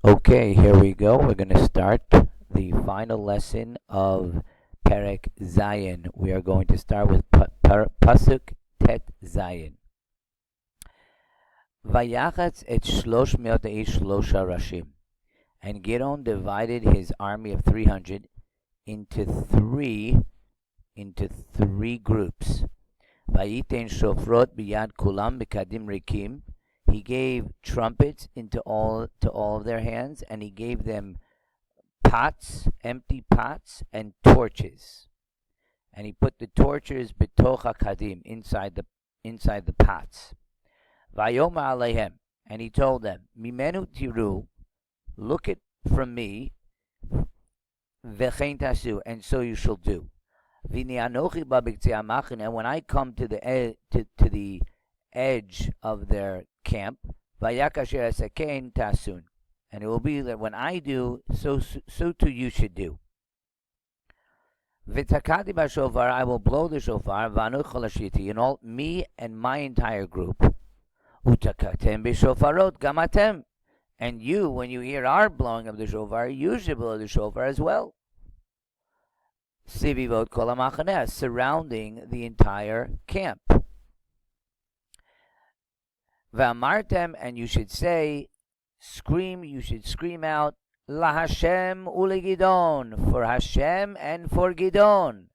Okay, here we go. We're going to start the final lesson of Perek Zayin. We are going to start with Pasuk Tet Zayin. Vayachatz et shlosh meot eish shlosha rashim. And Gideon divided his army of 300 into three groups. Vayiten shofrot biyad kulam bekadim rikim. He gave trumpets into all of their hands, and he gave them pots, empty pots, and torches. And he put the torches betoch hakadim, inside the pots. Vayoma aleihem, and he told them, Mimenu tiru, look at from me, vechein tasu, and so you shall do. Vini anochi babiktzei amachin, and when I come to the edge of their camp, vayakasher esakein tasun, and it will be that when I do, so too you should do. V'takati b'shofar, I will blow the shofar, v'anuch cholashiti, and all me and my entire group. Utakatem b'shofarot gamatem, and you, when you hear our blowing of the shofar, you should blow the shofar as well. Sivivot kol hamachaneh, surrounding the entire camp. V'amartem, and you should say, you should scream out, La Hashem u'legidon, for Hashem and for Gidon.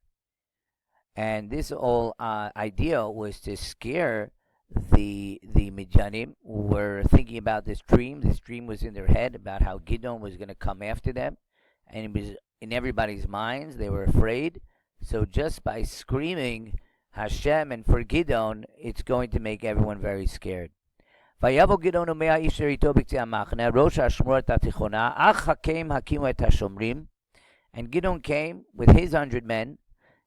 And this whole idea was to scare the Midyanim, who were thinking about this dream. This dream was in their head about how Gidon was going to come after them, and it was in everybody's minds. They were afraid. So just by screaming Hashem and for Gidon, it's going to make everyone very scared. ויבוא גדעון ומאה איש אשר איתו בקצה המחנה, ראש השמורת התיכונה, אך הקים הקימו את השומרים. And Gideon came with his 100 men.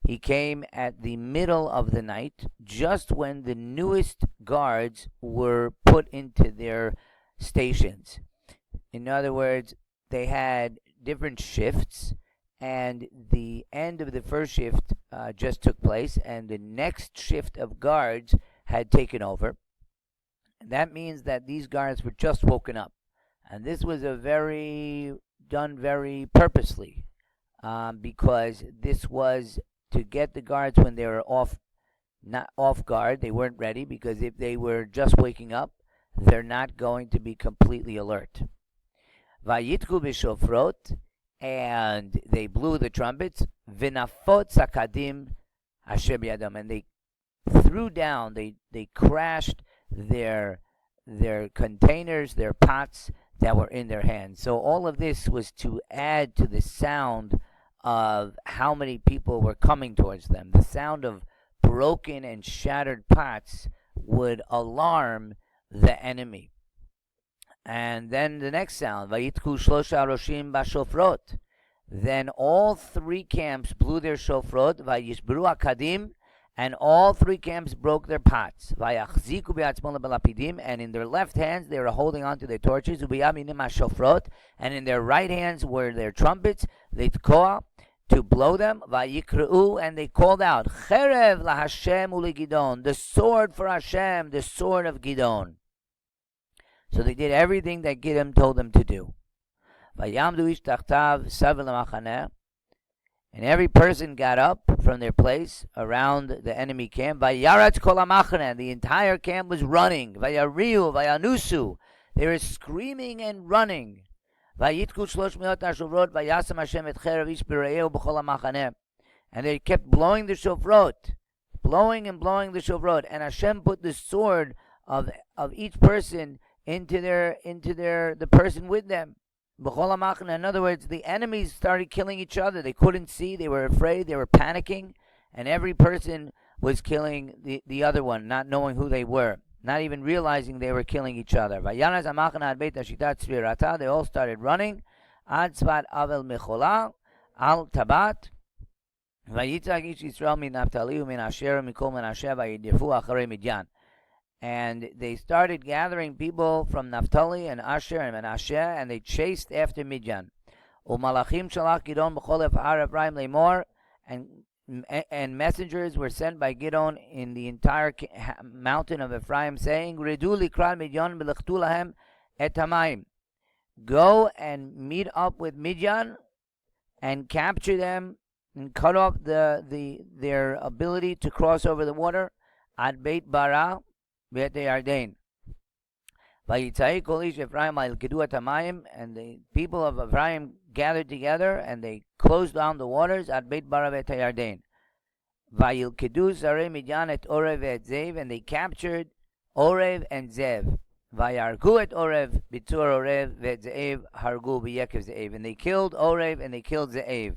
He came at the middle of the night, just when the newest guards were put into their stations. In other words, they had different shifts, and the end of the first shift just took place, and the next shift of guards had taken over. That means that these guards were just woken up, and this was done very purposely, because this was to get the guards when they were not off guard. They weren't ready, because if they were just waking up, they're not going to be completely alert. Vayitku b'shofrot, and they blew the trumpets. V'nafot sakadim asher b'yadam, and they threw down, they crashed their containers, their pots that were in their hands. So all of this was to add to the sound of how many people were coming towards them. The sound of broken and shattered pots would alarm the enemy. And then the next sound, Vayitku shlosha roshim bashofrot. Then all three camps blew their shofrot, Vayishbru akadim, and all three camps broke their pots. And in their left hands they were holding on to their torches. And in their right hands were their trumpets, to blow them. And they called out, Cherev la Hashem u'legidon, the sword for Hashem, the sword of Gidon. So they did everything that Gideon told them to do. And every person got up from their place around the enemy camp. Vayaratz kol hamachane, the entire camp was running. Vayariu, vayanusu, they were screaming and running. Vayitku shlosh meot hashovrot, vayasam Hashem et cherev ish b're'eu b'chol hamachane. And they kept blowing the shofrot, blowing and blowing the shofrot. And Hashem put the sword of each person into the person with them. In other words, the enemies started killing each other. They couldn't see. They were afraid. They were panicking. And every person was killing the other one, not knowing who they were, not even realizing they were killing each other. They all started running. Ad tzvat avel mechola al tabat. Vayitzak ish Yisrael min Naftali u'min Asher mikol Menashe vayidirfu acharei Midyan. And they started gathering people from Naphtali and Asher and Menashe, and they chased after Midyan. Umalachim shalach Gidon b'chol efar Ephraim lemor, and messengers were sent by Gidon in the entire mountain of Ephraim, saying, Redu likral Midyan v'lechtu lahem et hamayim. go and meet up with Midian and capture them and cut off their ability to cross over the water at Beit Bara Beit Yarden. Vayitzai kol ish Ephraim al kedu atamayim, and the people of Ephraim gathered together and they closed down the waters at Beit Bara Beit Yarden. Vayil kedu zarei Midian et Orev et Zev, and they captured Orev and Zev. Vayargu et Orev bitur Orev vet Zev hargu b'yekev Zev, and they killed Orev and they killed Zev,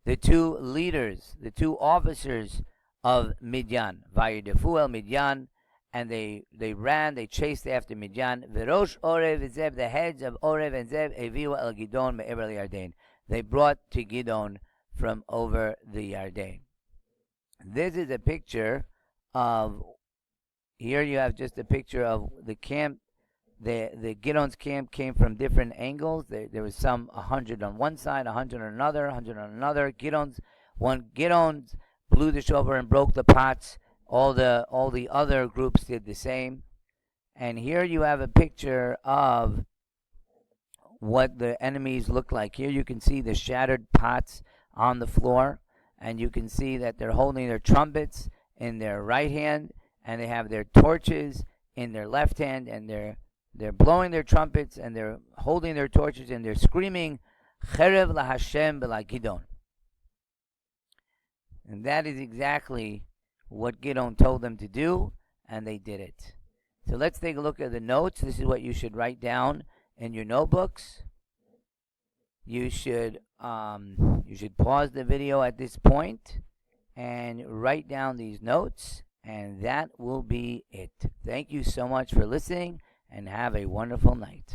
the two leaders, the two officers of Midian. Vayidefu el Midian, and they ran, they chased after Midian. Verosh Orev and Zev, the heads of Orev and Zev, eviu el Gidon me'ever Yarden, they brought to Gidon from over the Yarden. This is a picture of, here you have just a picture of the camp. The Gidon's camp came from different angles. There was some 100 on one side, 100 on another, 100 on another. Gidon's blew the shofar and broke the pots. All the other groups did the same. And here you have a picture of what the enemies look like. Here you can see the shattered pots on the floor, and you can see that they're holding their trumpets in their right hand, and they have their torches in their left hand, and they're blowing their trumpets, and they're holding their torches, and they're screaming, Cherev LaHashem B'la Gidon. And that is exactly what Gidon told them to do, and they did it. So let's take a look at the notes. This is what you should write down in your notebooks. You should pause the video at this point and write down these notes, and that will be it. Thank you so much for listening, and have a wonderful night.